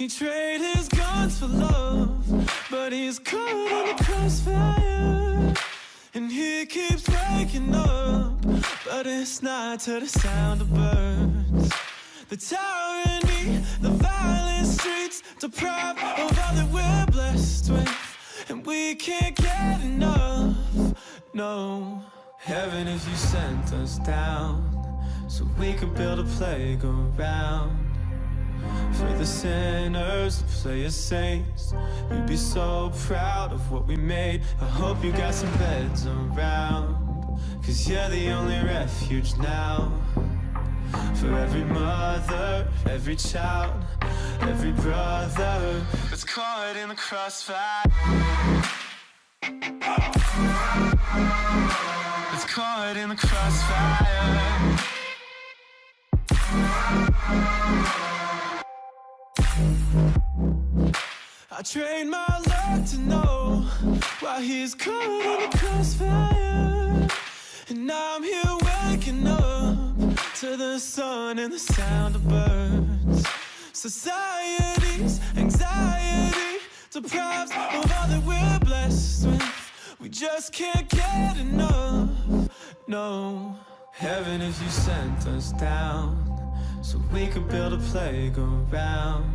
He traded his guns for love, but he's caught in the crossfire. And he keeps waking up, but it's not to the sound of birds. The tyranny, the violent streets, deprived of all that we're blessed with, and we can't get enough, no. Heaven, if you sent us down, so we could build a playground for the sinners to play as saints. You'd be so proud of what we made. I hope you got some beds around, 'cause you're the only refuge now. For every mother, every child, every brother that's caught in the crossfire, that's caught in the crossfire. I trained my luck to know why he's caught in the crossfire. And now I'm here waking up to the sun and the sound of birds. Society's anxiety deprives of all that we're blessed with. We just can't get enough, no. Heaven, if you sent us down, so we could build a playground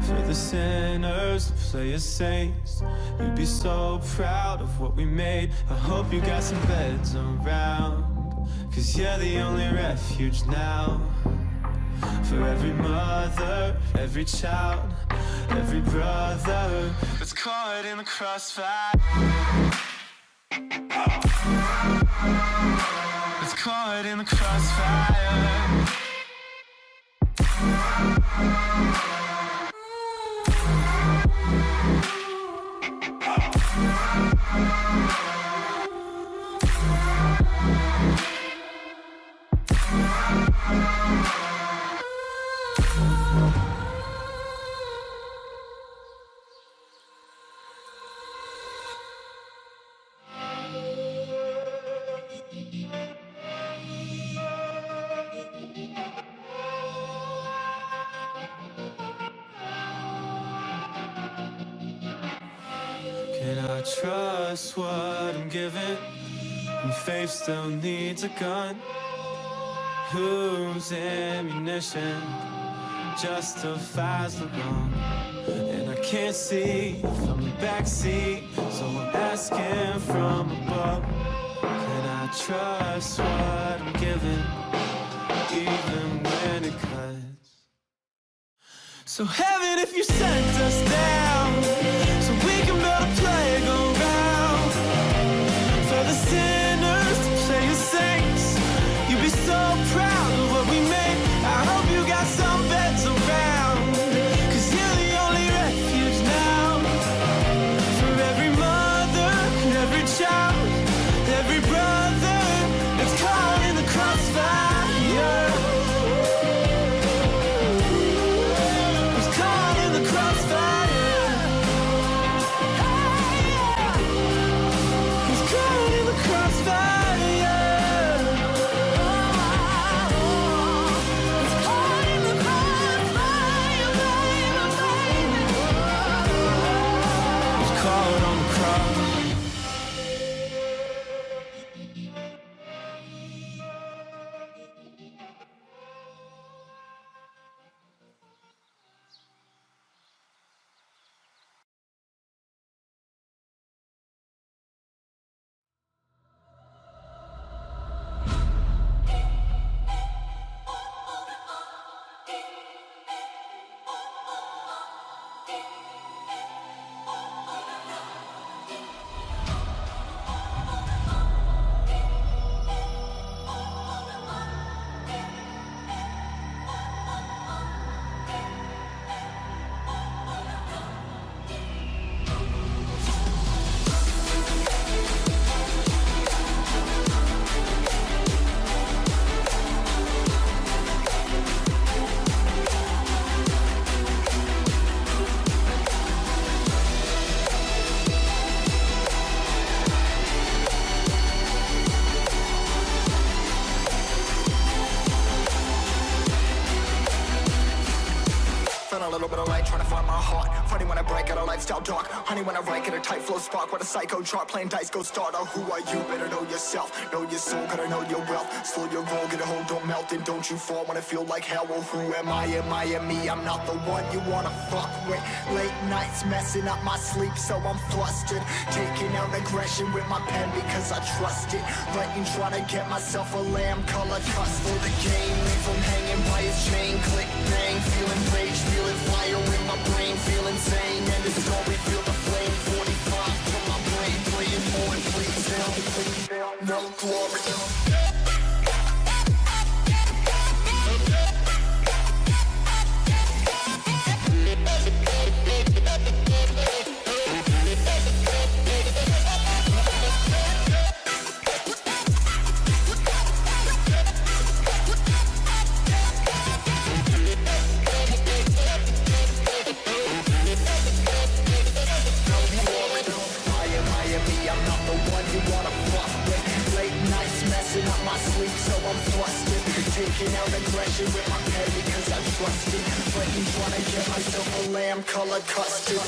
for the sinners to play as saints. You'd be so proud of what we made. I hope you got some beds around, 'cause you're the only refuge now. For every mother, every child, every brother that's caught in the crossfire, that's caught in the crossfire. Can I trust what I'm given when faith still needs a gun? Whose ammunition justifies the wrong? And I can't see from the backseat, so I'm asking from above. Can I trust what I'm given, even when it cuts? So heaven, if you sent us down, so we can build a playground for the sinners to play as saints. You'd be so proud of what we made. I hope you got some beds around, 'cause you're the only refuge now. For every mother, every child, every brother that's caught in the crossfire, that's caught in the crossfire. little bit of light, trying to find my heart. Funny when I break out a lifestyle dark. Honey when I write, get a tight flow spark. What a psycho chart, playing dice, go starter. Who are you? Better know yourself. Know your soul, gotta know your wealth. Slow your roll, get a hold, don't melt. And don't you fall when I feel like hell. Well, who am I? Am I me? I'm not the one you wanna fuck with. Late nights messing up my sleep, so I'm flustered. Taking out aggression with my pen because I trust it. Writing, trying to get myself a lamb color trust for the game. Leave him hanging by his chain. Click, bang, feeling rage, feeling fire in my brain, feeling sane. And it's going, feel the flame. 45 from my brain, playing more and please hell. No glory. Taking out aggression with my pen because I trust it. Breaking, trying to get myself a lamb color custard.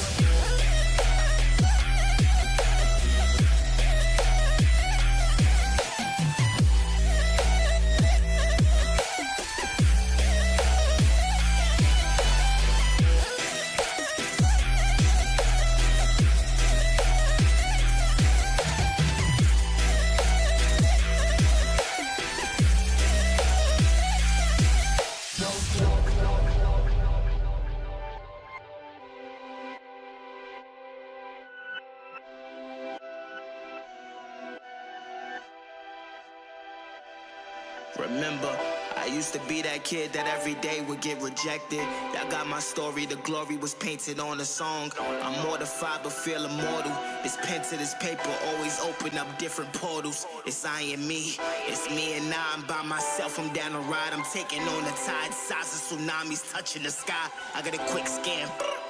Remember, I used to be that kid that every day would get rejected. Y'all got my story, the glory was painted on a song. I'm mortified but feel immortal. This pen to this paper always open up different portals. It's I and me, it's me and I'm by myself. I'm down the ride, I'm taking on the tide. Size of tsunamis touching the sky. I got a quick scan.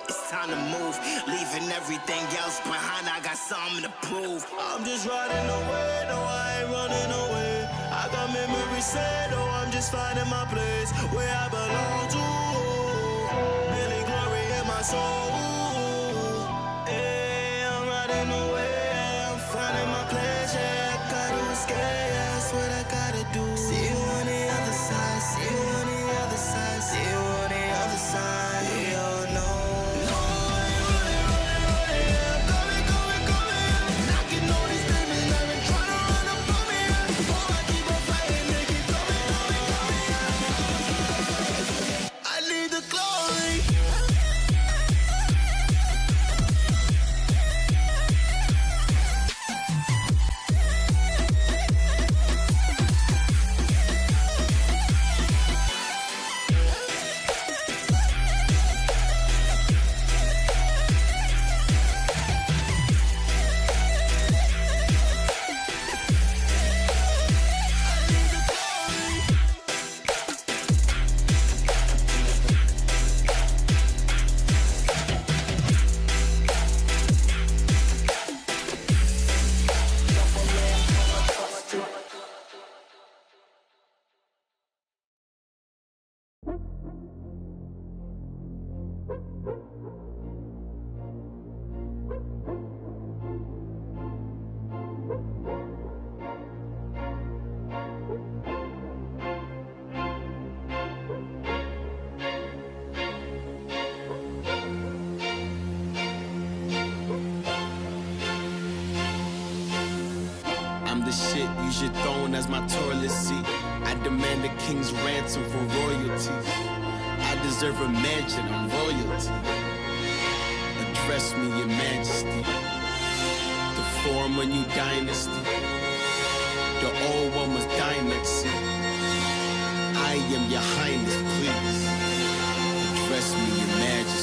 It's time to move, leaving everything else behind. I got something to prove. I'm just riding away, no, I ain't running away. I got memories set, oh, I'm just finding my place where I belong to. Really glory in my soul. Hey, I'm riding away, I'm finding my place, yeah. I gotta escape, yeah, that's what I gotta do. See you on the other side, see you on the other side, see you on the other side. Oh no. I'm the shit, use your throne as my toilet seat. I demand a king's ransom for royalties. I deserve a mansion, I'm royalty. Address me, your majesty. To form a new dynasty. The old one was dynasty. I am your highness, please. Address me, your majesty.